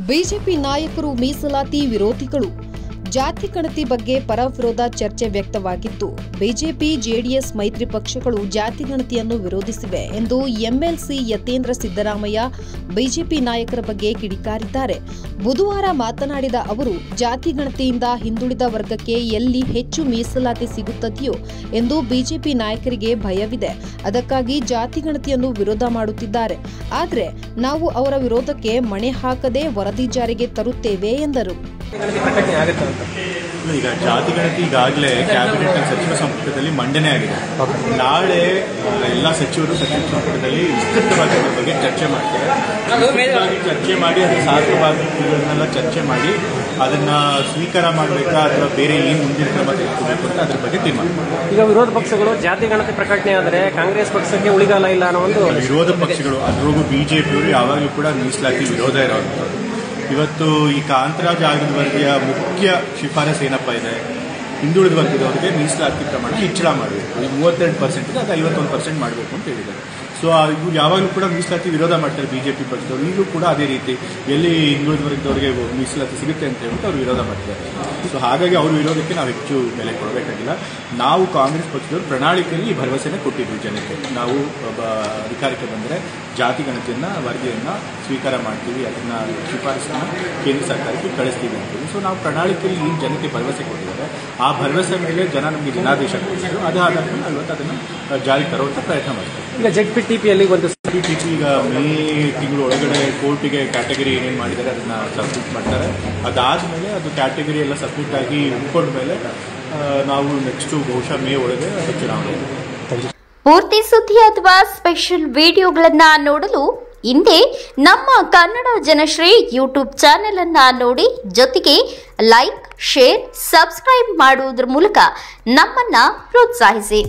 BJP ನಾಯಕರು ಮೀಸಲಾತಿ ವಿರೋಧಿಗಳು. ಜಾತಿ ಗಣತಿ ಬಗ್ಗೆ ಪರ ವಿರೋಧ ಚರ್ಚೆ ವ್ಯಕ್ತವಾಗಿದ್ದು, ಬಿಜೆಪಿ ಜೆಡಿಎಸ್ ಮೈತ್ರಿ ಪಕ್ಷಗಳು ಜಾತಿ ಗಣತಿಯನ್ನು ವಿರೋಧಿಸಿವೆ ಎಂದು ಎಂಎಲ್ಸಿ ಯತೇಂದ್ರ ಸಿದ್ದರಾಮಯ್ಯ ಬಿಜೆಪಿ ನಾಯಕರ ಬಗ್ಗೆ ಕಿಡಿಕಾರಿದ್ದಾರೆ. ಬುಧವಾರ ಮಾತನಾಡಿದ ಅವರು, ಜಾತಿ ಗಣತಿಯಿಂದ ಹಿಂದುಳಿದ ವರ್ಗಕ್ಕೆ ಎಲ್ಲಿ ಹೆಚ್ಚು ಮೀಸಲಾತಿ ಸಿಗುತ್ತದೆಯೋ ಎಂದು ಬಿಜೆಪಿ ನಾಯಕರಿಗೆ ಭಯವಿದೆ. ಅದಕ್ಕಾಗಿ ಜಾತಿ ಗಣತಿಯನ್ನು ವಿರೋಧ ಮಾಡುತ್ತಿದ್ದಾರೆ. ಆದರೆ ನಾವು ಅವರ ವಿರೋಧಕ್ಕೆ ಮಣೆ ಹಾಕದೆ ವರದಿ ಜಾರಿಗೆ ತರುತ್ತೇವೆ ಎಂದರು. ಈಗ ಜಾತಿ ಗಣತಿ ಈಗಾಗಲೇ ಕ್ಯಾಬಿನೆಟ್ ಸಚಿವ ಸಂಪುಟದಲ್ಲಿ ಮಂಡನೆ ಆಗಿದೆ. ನಾಳೆ ಎಲ್ಲ ಸಚಿವರು ಸಚಿವ ಸಂಪುಟದಲ್ಲಿ ವಿಸ್ತೃತವಾಗಿ ಅದರ ಬಗ್ಗೆ ಚರ್ಚೆ ಮಾಡ್ತಾರೆ. ಚರ್ಚೆ ಮಾಡಿ ಅದರ ಸಾಧಕವಾದಗಳನ್ನೆಲ್ಲ ಚರ್ಚೆ ಮಾಡಿ ಅದನ್ನ ಸ್ವೀಕಾರ ಮಾಡಬೇಕಾ ಅಥವಾ ಬೇರೆ ಏನು ಮುಂದಿನ ಕ್ರಮ ತೆಗೆದುಕೋಬೇಕು ಅಂತ ಅದ್ರ ಬಗ್ಗೆ ತೀರ್ಮಾನ. ಈಗ ವಿರೋಧ ಪಕ್ಷಗಳು ಜಾತಿ ಗಣತಿ ಪ್ರಕಟಣೆ ಆದರೆ ಕಾಂಗ್ರೆಸ್ ಪಕ್ಷಕ್ಕೆ ಉಳಿಗಾಲ ಇಲ್ಲ ಅನ್ನೋ ಒಂದು ವಿರೋಧ ಪಕ್ಷಗಳು, ಅದರೊಳಗೂ ಬಿಜೆಪಿಯವರು ಯಾವಾಗಲೂ ಕೂಡ ಮೀಸಲಾತಿ ವಿರೋಧ ಇರೋದು. ಇವತ್ತು ಈ ಕಾಂತರಾಜ್ ಆಯೋಗದ ವರದಿಯ ಮುಖ್ಯ ಶಿಫಾರಸು ಏನಪ್ಪ ಇದೆ, ಹಿಂದುಳಿದ ವರ್ಗದವರಿಗೆ ಮೀಸಲಾತಿ ಪ್ರಮಾಣ ಹೆಚ್ಚಳ ಮಾಡಬೇಕು. ಈಗ 32% ಇದೆ, ಅದು 51% ಮಾಡಬೇಕು ಅಂತ ಹೇಳಿದ್ದಾರೆ. ಸೊ ಇವರು ಯಾವಾಗಲೂ ಕೂಡ ಮೀಸಲಾತಿ ವಿರೋಧ ಮಾಡ್ತಾರೆ ಬಿಜೆಪಿ ಪಕ್ಷದವರು. ಈಗಲೂ ಕೂಡ ಅದೇ ರೀತಿ ಎಲ್ಲಿ ಹಿಂದುಳಿದ ವರ್ಗದವರಿಗೆ ಮೀಸಲಾತಿ ಸಿಗುತ್ತೆ ಅಂತ ಹೇಳ್ಬಿಟ್ಟು ಅವರು ವಿರೋಧ ಮಾಡ್ತಾರೆ. ಸೊ ಹಾಗಾಗಿ ಅವ್ರ ವಿರೋಧಕ್ಕೆ ನಾವು ಹೆಚ್ಚು ಬೆಲೆ ಕೊಡಬೇಕಾಗಿಲ್ಲ. ನಾವು ಕಾಂಗ್ರೆಸ್ ಪಕ್ಷದವರು ಪ್ರಣಾಳಿಕೆಯಲ್ಲಿ ಈ ಭರವಸೆನ ಕೊಟ್ಟಿದ್ವಿ ಜನತೆ. ನಾವು ಅಧಿಕಾರಕ್ಕೆ ಬಂದರೆ ಜಾತಿ ಗಣತಿಯನ್ನು ವರದಿಯನ್ನು ಸ್ವೀಕಾರ ಮಾಡ್ತೀವಿ, ಅದನ್ನ ಶಿಫಾರಸನ್ನು ಕೇಂದ್ರ ಸರ್ಕಾರಕ್ಕೆ ಕಳಿಸ್ತೀವಿ ಅಂತೀವಿ. ಸೊ ನಾವು ಪ್ರಣಾಳಿಕೆಯಲ್ಲಿ ಏನು ಜನತೆ ಭರವಸೆ ಕೊಟ್ಟಿದ್ದಾರೆ, ಆ ಭರವಸೆ ಮೇಲೆ ಜನ ನಮಗೆ ಜನಾದೇಶ ಕೊಟ್ಟಿದ್ರು. ಅದು ಆಧಾರದ ಮೇಲೆ ಇವತ್ತು ಅದನ್ನು ಜಾರಿಗೆ ತರುವಂಥ ಪ್ರಯತ್ನ ಮಾಡ್ತೀವಿ. ಈಗ ZPTPಯಲ್ಲಿ ಒಂದು ZPTP ಈಗ ಮೇ ತಿಂಗಳು ಒಳಗಡೆ ಕೋರ್ಟಿಗೆ ಕ್ಯಾಟಗರಿ ಏನೇನು ಮಾಡಿದ್ದಾರೆ ಅದನ್ನ ಸಬ್ಮಿಟ್ ಮಾಡ್ತಾರೆ. ಅದಾದಮೇಲೆ ಅದು ಕ್ಯಾಟಗರಿ ಎಲ್ಲ ಸಬ್ಮಿಟ್ ಆಗಿ ಉಳ್ಕೊಂಡ ಮೇಲೆ ನಾವು ನೆಕ್ಸ್ಟ್ ಬಹುಶಃ ಮೇ ಒಳಗೆ ಚುನಾವಣೆ. ಪೂರ್ತಿ ಸುದ್ದಿ ಅಥವಾ ಸ್ಪೆಷಲ್ ವಿಡಿಯೋಗಳನ್ನ ನೋಡಲು ಹಿಂದೆ ನಮ್ಮ ಕನ್ನಡ ಜನಶ್ರೀ ಯೂಟ್ಯೂಬ್ ಚಾನೆಲ್ ಅನ್ನ ನೋಡಿ, ಜೊತೆಗೆ ಲೈಕ್, ಶೇರ್, ಸಬ್ಸ್ಕ್ರೈಬ್ ಮಾಡುವುದರ ಮೂಲಕ ನಮ್ಮನ್ನ ಪ್ರೋತ್ಸಾಹಿಸಿ.